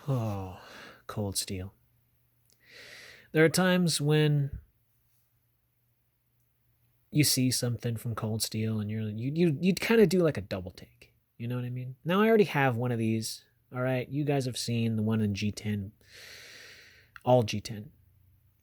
Oh, Coldsteel. There are times when you see something from Coldsteel and you'd kind of do like a double take. You know what I mean? Now I already have one of these. All right, you guys have seen the one in G10, all G10,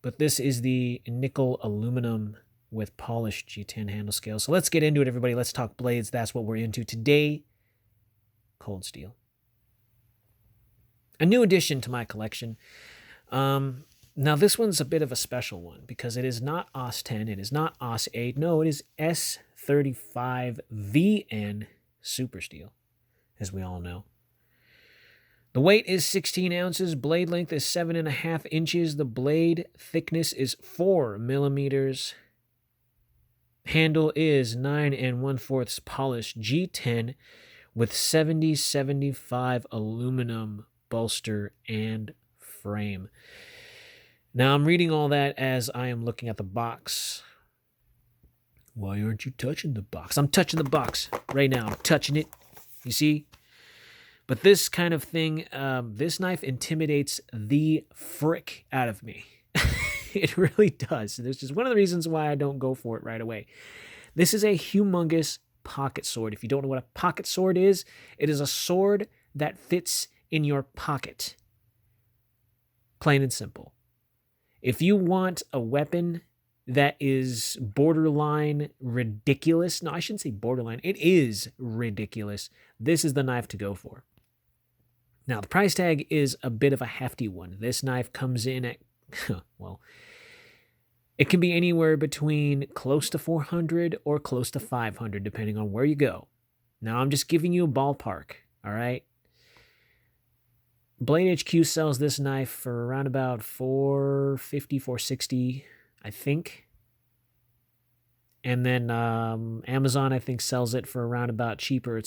but this is the nickel aluminum with polished G10 handle scale. So let's get into it, everybody. Let's talk blades. That's what we're into today. Coldsteel, a new addition to my collection. Now this one's a bit of a special one because it is not OS 10, it is not OS 8. No, it is S35VN Super Steel, as we all know. The weight is 16 ounces. Blade length is 7.5 inches. The blade thickness is 4 millimeters. Handle is 9 1/4 polished G10 with 70/75 aluminum bolster and frame. Now I'm reading all that as I am looking at the box. Why aren't you touching the box? I'm touching the box right now. I'm touching it. You see? But this kind of thing, this knife intimidates the frick out of me. It really does. This is one of the reasons why I don't go for it right away. This is a humongous pocket sword. If you don't know what a pocket sword is, it is a sword that fits in your pocket. Plain and simple. If you want a weapon that is borderline ridiculous, no, I shouldn't say borderline, it is ridiculous, this is the knife to go for. Now, the price tag is a bit of a hefty one. This knife comes in at, well, it can be anywhere between close to 400 or close to 500, depending on where you go. Now, I'm just giving you a ballpark, all right? Blade HQ sells this knife for around about $450, $460, I think. And then Amazon, I think, sells it for around about cheaper.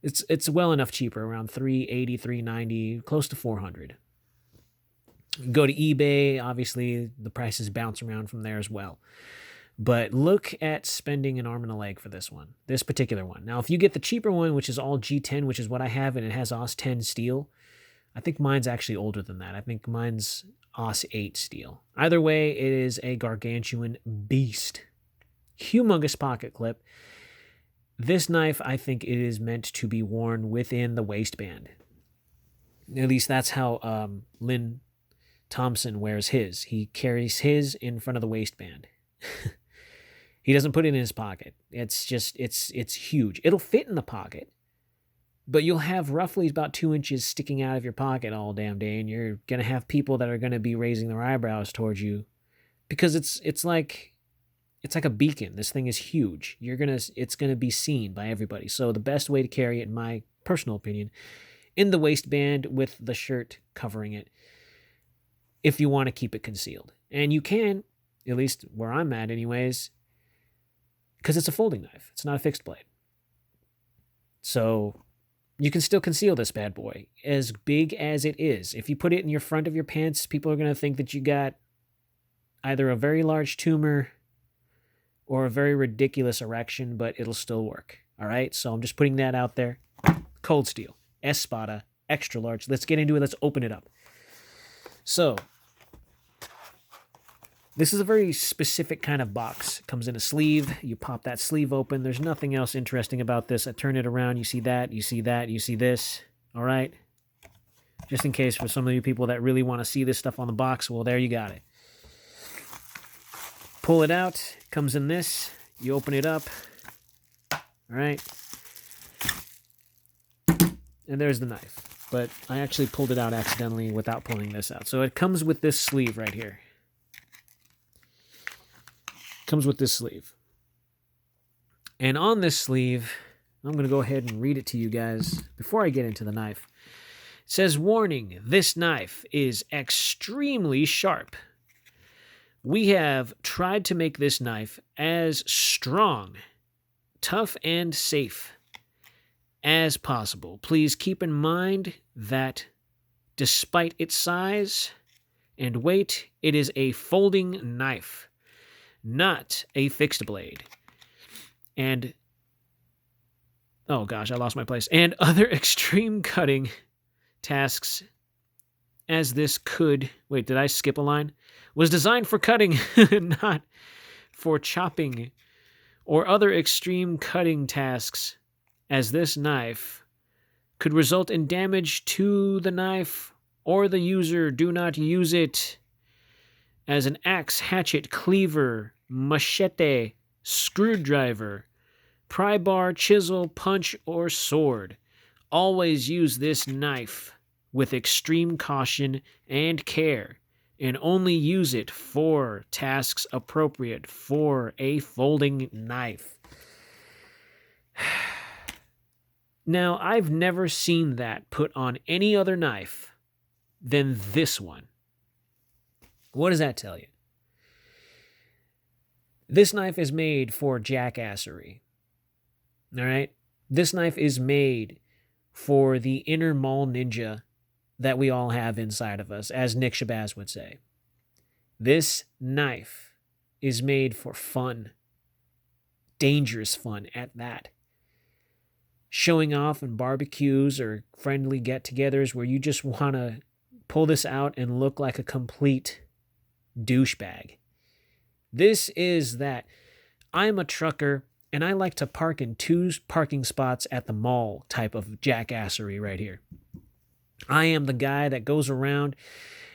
It's well enough cheaper, around $380, $390, close to $400. Go to eBay, obviously the prices bounce around from there as well. But look at spending an arm and a leg for this one, this particular one. Now, if you get the cheaper one, which is all G10, which is what I have, and it has OS 10 steel, I think mine's actually older than that. I think mine's OS 8 steel. Either way, it is a gargantuan beast. Humongous pocket clip. This knife, I think it is meant to be worn within the waistband. At least that's how Lynn Thompson wears his. He carries his in front of the waistband. He doesn't put it in his pocket. It's huge. It'll fit in the pocket, but you'll have roughly about 2 inches sticking out of your pocket all damn day, and you're going to have people that are going to be raising their eyebrows towards you because it's like a beacon. This thing is huge. It's going to be seen by everybody. So the best way to carry it, in my personal opinion, in the waistband with the shirt covering it, if you want to keep it concealed. And you can, at least where I'm at anyways, because it's a folding knife. It's not a fixed blade. So you can still conceal this bad boy, as big as it is. If you put it in your front of your pants, people are going to think that you got either a very large tumor or a very ridiculous erection, but it'll still work. All right? So I'm just putting that out there. Coldsteel, Espada, extra large. Let's get into it. Let's open it up. So this is a very specific kind of box. It comes in a sleeve. You pop that sleeve open. There's nothing else interesting about this. I turn it around. You see that. You see that. You see this. All right? Just in case for some of you people that really want to see this stuff on the box, well, there you got it. Pull it out. It comes in this. You open it up. All right? And there's the knife. But I actually pulled it out accidentally without pulling this out. So it comes with this sleeve right here. Comes with this sleeve. And on this sleeve, I'm going to go ahead and read it to you guys before I get into the knife. It says, warning, this knife is extremely sharp. We have tried to make this knife as strong, tough, and safe as possible. Please keep in mind that despite its size and weight, it is a folding knife, not a fixed blade. And, oh gosh, I lost my place. And other extreme cutting tasks as this could... Wait, did I skip a line? Was designed for cutting, not for chopping or other extreme cutting tasks, as this knife could result in damage to the knife or the user. Do not use it as an axe, hatchet, cleaver, machete, screwdriver, pry bar, chisel, punch, or sword. Always use this knife with extreme caution and care, and only use it for tasks appropriate for a folding knife. Now, I've never seen that put on any other knife than this one. What does that tell you? This knife is made for jackassery. All right? This knife is made for the inner mall ninja that we all have inside of us, as Nick Shabazz would say. This knife is made for fun. Dangerous fun at that. Showing off in barbecues or friendly get-togethers where you just want to pull this out and look like a complete douchebag. This is that. I'm a trucker, and I like to park in 2 parking spots at the mall type of jackassery right here. I am the guy that goes around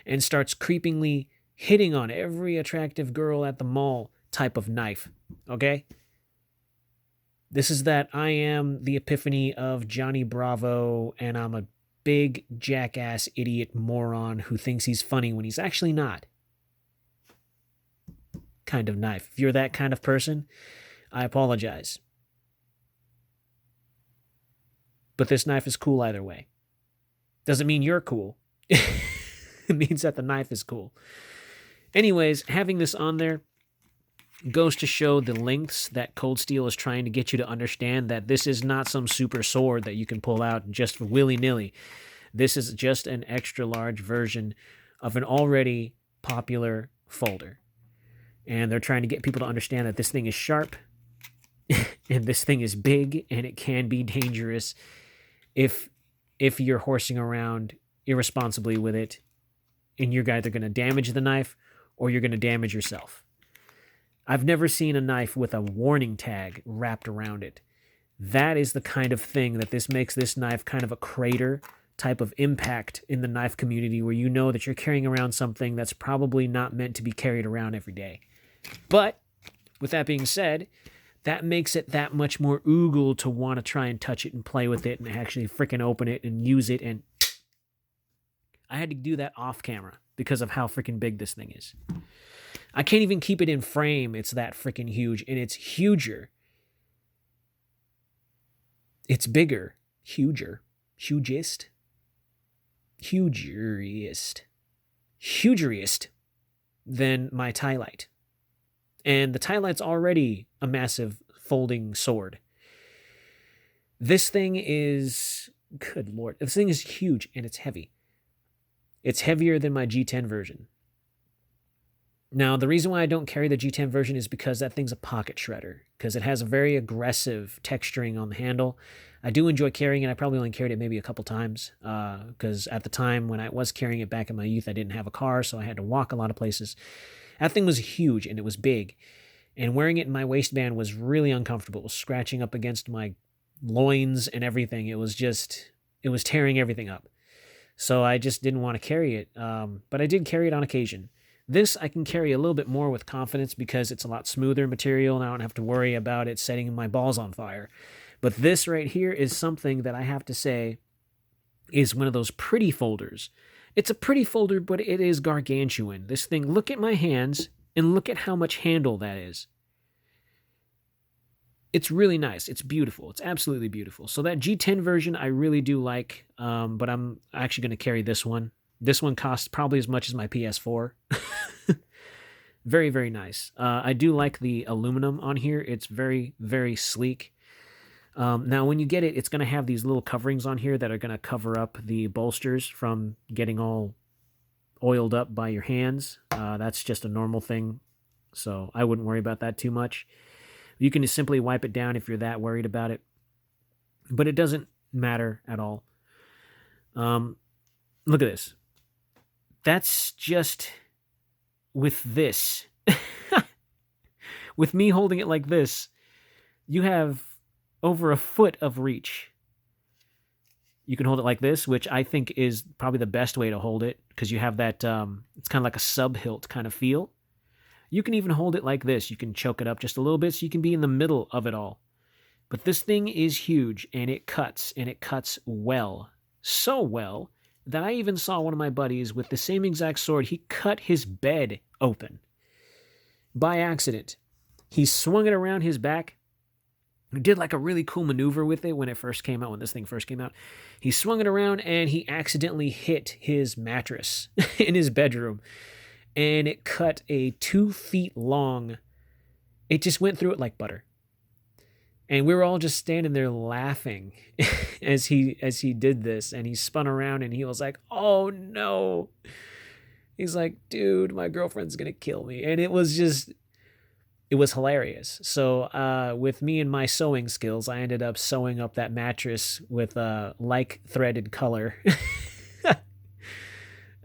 and starts creepingly hitting on every attractive girl at the mall type of knife, okay? This is that I am the epiphany of Johnny Bravo, and I'm a big jackass idiot moron who thinks he's funny when he's actually not. Kind of knife. If you're that kind of person, I apologize. But this knife is cool either way. Doesn't mean you're cool. It means that the knife is cool. Anyways, having this on there goes to show the lengths that Coldsteel is trying to get you to understand that this is not some super sword that you can pull out just for willy-nilly. This is just an extra large version of an already popular folder. And they're trying to get people to understand that this thing is sharp and this thing is big, and it can be dangerous if you're horsing around irresponsibly with it, and you're either going to damage the knife or you're going to damage yourself. I've never seen a knife with a warning tag wrapped around it. That is the kind of thing that this makes this knife kind of a crater type of impact in the knife community, where you know that you're carrying around something that's probably not meant to be carried around every day. But with that being said, that makes it that much more oogle to want to try and touch it and play with it and actually freaking open it and use it. And I had to do that off camera because of how freaking big this thing is. I can't even keep it in frame. It's that freaking huge, and it's huger. It's bigger, hugest than my tie light. And the tie light's already a massive folding sword. This thing is, good lord, this thing is huge, and it's heavy. It's heavier than my G10 version. Now, the reason why I don't carry the G10 version is because that thing's a pocket shredder, because it has a very aggressive texturing on the handle. I do enjoy carrying it. I probably only carried it maybe a couple times, because at the time when I was carrying it back in my youth, I didn't have a car, so I had to walk a lot of places. That thing was huge, and it was big. And wearing it in my waistband was really uncomfortable. It was scratching up against my loins and everything. It was tearing everything up. So I just didn't want to carry it, but I did carry it on occasion. This I can carry a little bit more with confidence because it's a lot smoother material, and I don't have to worry about it setting my balls on fire. But this right here is something that I have to say is one of those pretty folders. It's a pretty folder, but it is gargantuan. This thing, look at my hands and look at how much handle that is. It's really nice. It's beautiful. It's absolutely beautiful. So that G10 version I really do like, but I'm actually going to carry this one. This one costs probably as much as my PS4. Very, very nice. I do like the aluminum on here. It's very, very sleek. Now, when you get it, it's going to have these little coverings on here that are going to cover up the bolsters from getting all oiled up by your hands. That's just a normal thing, so I wouldn't worry about that too much. You can just simply wipe it down if you're that worried about it, but it doesn't matter at all. Look at this. That's just with this. With me holding it like this, you have over a foot of reach. You can hold it like this, which I think is probably the best way to hold it because you have that, it's kind of like a sub hilt kind of feel. You can even hold it like this. You can choke it up just a little bit so you can be in the middle of it all. But this thing is huge and it cuts well. So well that I even saw one of my buddies with the same exact sword. He cut his bed open by accident. He swung it around his back. He did like a really cool maneuver with it when it first came out, when this thing first came out. He swung it around and he accidentally hit his mattress in his bedroom. And it cut a 2 feet long. It just went through it like butter. And we were all just standing there laughing as he did this. And he spun around and he was like, oh no. He's like, dude, my girlfriend's going to kill me. And it was hilarious. So with me and my sewing skills, I ended up sewing up that mattress with like threaded color.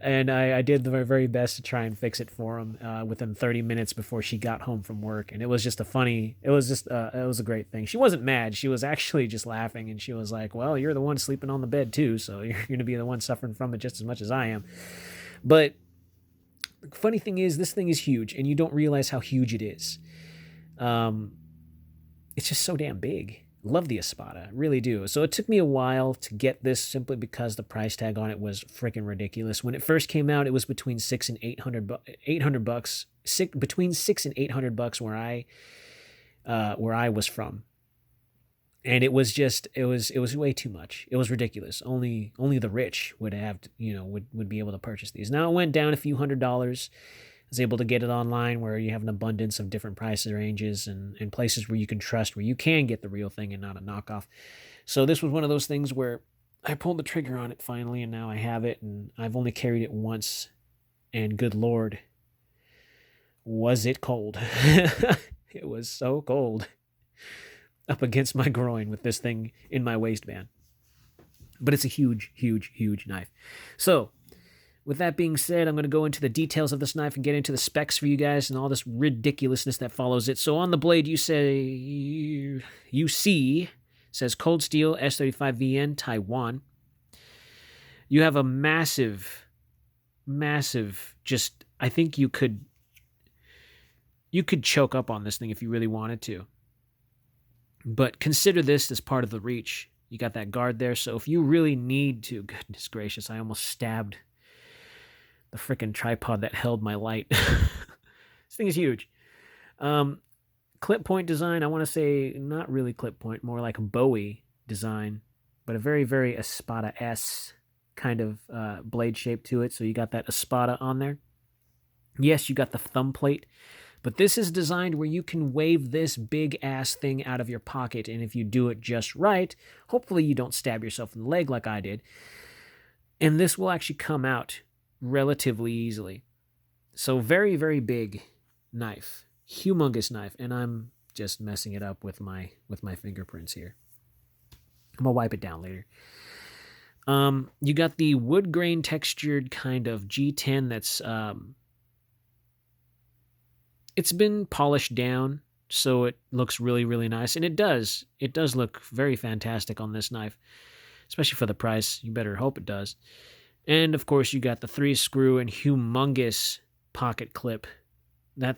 And I did the very best to try and fix it for him within 30 minutes before she got home from work. And it was just it was a great thing. She wasn't mad. She was actually just laughing. And she was like, well, you're the one sleeping on the bed too. So you're going to be the one suffering from it just as much as I am. But the funny thing is, this thing is huge and you don't realize how huge it is. It's just so damn big. Love the Espada, really do. So it took me a while to get this simply because the price tag on it was freaking ridiculous. When it first came out, it was between $600 and $800, between $600 and $800 where I was from. And it was way too much. It was ridiculous. Only the rich would have, would be able to purchase these. Now it went down a few $100s. I was able to get it online where you have an abundance of different price ranges and places where you can trust, where you can get the real thing and not a knockoff. So this was one of those things where I pulled the trigger on it finally, and now I have it, and I've only carried it once, and good Lord, was it cold. It was so cold up against my groin with this thing in my waistband. But it's a huge, huge, huge knife. So with that being said, I'm going to go into the details of this knife and get into the specs for you guys and all this ridiculousness that follows it. So on the blade, you see, says Coldsteel S35VN Taiwan. You have a massive, just, I think you could choke up on this thing if you really wanted to. But consider this as part of the reach. You got that guard there. So if you really need to, goodness gracious, I almost stabbed the freaking tripod that held my light. This thing is huge. Clip point design, I want to say not really clip point, more like a Bowie design, but a very, very Espada-esque kind of blade shape to it. So you got that Espada on there. Yes, you got the thumb plate, but this is designed where you can wave this big ass thing out of your pocket. And if you do it just right, hopefully you don't stab yourself in the leg like I did. And this will actually come out relatively easily. So very, very big knife, humongous knife, and I'm just messing it up with my fingerprints here. I'm gonna wipe it down later. You got the wood grain textured kind of G10 that's it's been polished down, so it looks really, really nice, and it does look very fantastic on this knife, especially for the price. You better hope it does. And, of course, you got the 3-screw and humongous pocket clip. That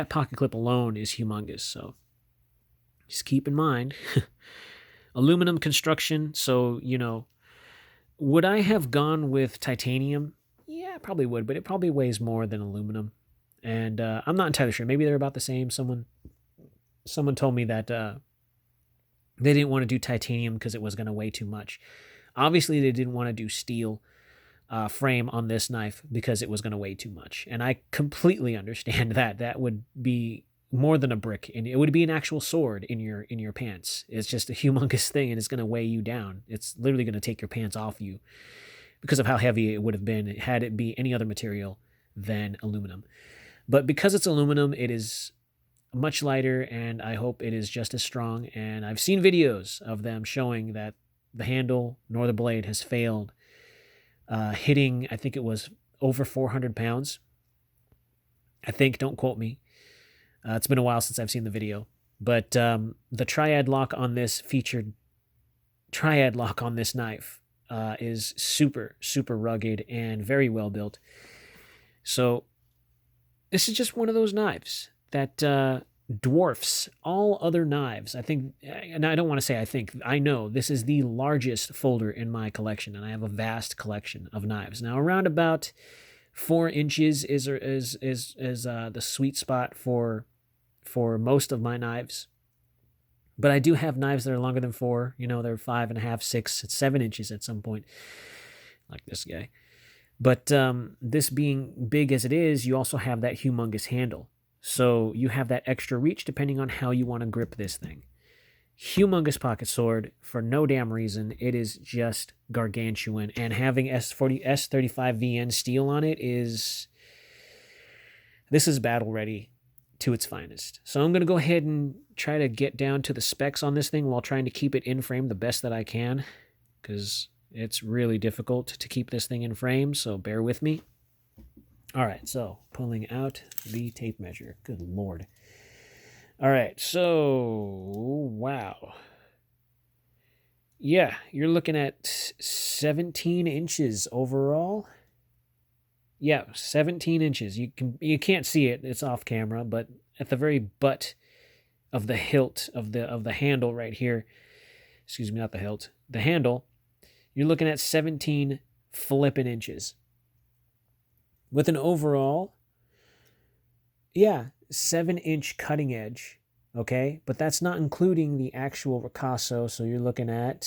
pocket clip alone is humongous, so just keep in mind. Aluminum construction, so, would I have gone with titanium? Yeah, I probably would, but it probably weighs more than aluminum. And I'm not entirely sure. Maybe they're about the same. Someone told me that they didn't want to do titanium because it was going to weigh too much. Obviously, they didn't want to do steel frame on this knife because it was going to weigh too much. And I completely understand that. That would be more than a brick, and it would be an actual sword in your pants. It's just a humongous thing, and it's going to weigh you down. It's literally going to take your pants off you because of how heavy it would have been had it be any other material than aluminum. But because it's aluminum, it is much lighter, and I hope it is just as strong. And I've seen videos of them showing that the handle nor the blade has failed hitting, I think it was over 400 pounds. I think, don't quote me. It's been a while since I've seen the video. But the triad lock on this knife is super, super rugged and very well built. So this is just one of those knives that dwarfs all other knives. I think, and I don't want to say I think, I know this is the largest folder in my collection, and I have a vast collection of knives. Now, around about 4 inches is the sweet spot for most of my knives. But I do have knives that are longer than 4. You know, they're 5.5, 6, 7 inches at some point, like this guy. But this being big as it is, you also have that humongous handle. So you have that extra reach depending on how you want to grip this thing. Humongous pocket sword for no damn reason. It is just gargantuan. And having S35VN steel on it is... This is battle ready to its finest. So I'm going to go ahead and try to get down to the specs on this thing while trying to keep it in frame the best that I can, because it's really difficult to keep this thing in frame, so bear with me. All right, so pulling out the tape measure. Good Lord. All right, so, wow. Yeah, you're looking at 17 inches overall. Yeah, 17 inches. You can't see it. It's off camera, but at the very butt of the hilt of the handle right here, excuse me, not the hilt, the handle, you're looking at 17 flippin' inches. With an overall, 7-inch cutting edge, okay? But that's not including the actual ricasso, so you're looking at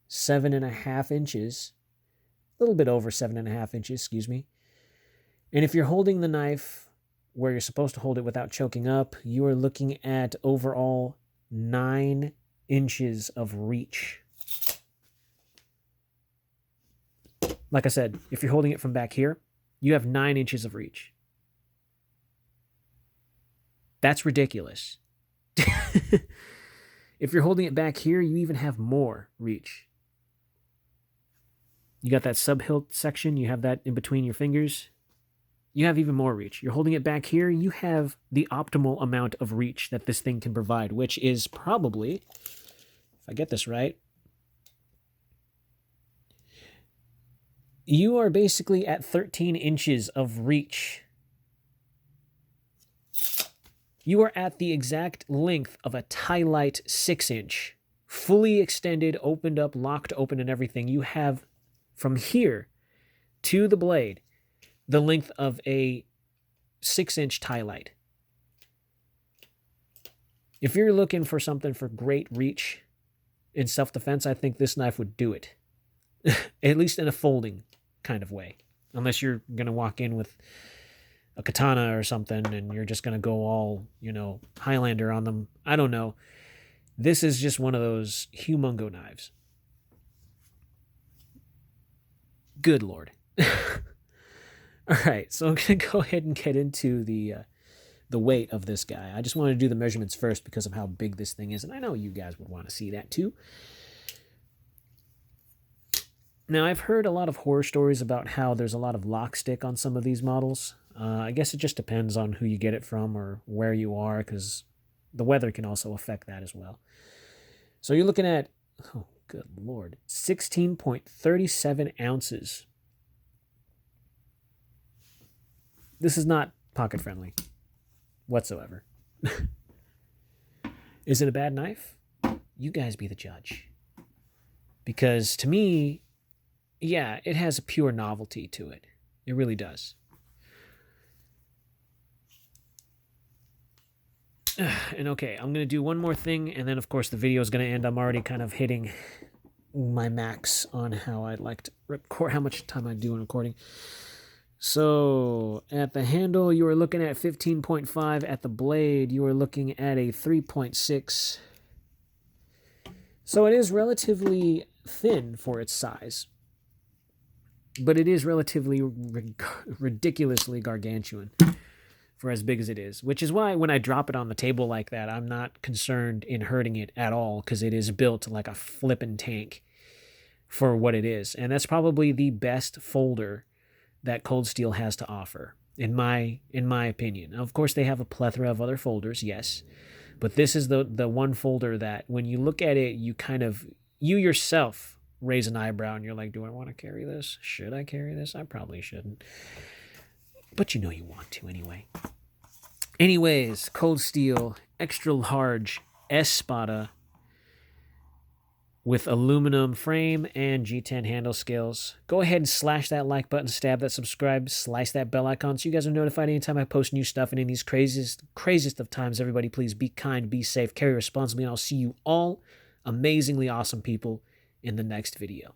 7.5 inches. A little bit over 7.5 inches, excuse me. And if you're holding the knife where you're supposed to hold it without choking up, you are looking at overall 9 inches of reach. Like I said, if you're holding it from back here, you have 9 inches of reach. That's ridiculous. If you're holding it back here, you even have more reach. You got that sub-hilt section. You have that in between your fingers. You have even more reach. You're holding it back here. You have the optimal amount of reach that this thing can provide, which is probably, if I get this right, you are basically at 13 inches of reach. You are at the exact length of a tie-light 6-inch. Fully extended, opened up, locked open and everything. You have from here to the blade the length of a 6-inch tie-light. If you're looking for something for great reach in self-defense, I think this knife would do it. At least in a folding kind of way. Unless you're going to walk in with a katana or something and you're just going to go all, Highlander on them. I don't know. This is just one of those humongo knives. Good Lord. All right, so I'm going to go ahead and get into the weight of this guy. I just wanted to do the measurements first because of how big this thing is, and I know you guys would want to see that too. Now, I've heard a lot of horror stories about how there's a lot of lock stick on some of these models. I guess it just depends on who you get it from or where you are, because the weather can also affect that as well. So you're looking at, oh, good Lord, 16.37 ounces. This is not pocket friendly whatsoever. Is it a bad knife? You guys be the judge. Because to me, yeah, it has a pure novelty to it. It really does. And okay, I'm going to do one more thing, and then, of course, the video is going to end. I'm already kind of hitting my max on how I'd like to record, how much time I do in recording. So, at the handle, you are looking at 15.5. At the blade, you are looking at a 3.6. So, it is relatively thin for its size. But it is relatively ridiculously gargantuan for as big as it is, which is why when I drop it on the table like that, I'm not concerned in hurting it at all, because it is built like a flippin' tank for what it is. And that's probably the best folder that Coldsteel has to offer, in my opinion. Of course, they have a plethora of other folders, yes, but this is the one folder that when you look at it, you yourself raise an eyebrow and you're like, do I want to carry this? Should I carry this? I probably shouldn't. But you know you want to anyway. Anyways, Coldsteel extra large Espada with aluminum frame and G10 handle scales. Go ahead and slash that like button, stab that subscribe, slice that bell icon so you guys are notified anytime I post new stuff. And in these craziest of times, everybody, please be kind, be safe, carry responsibly, and I'll see you all amazingly awesome people in the next video.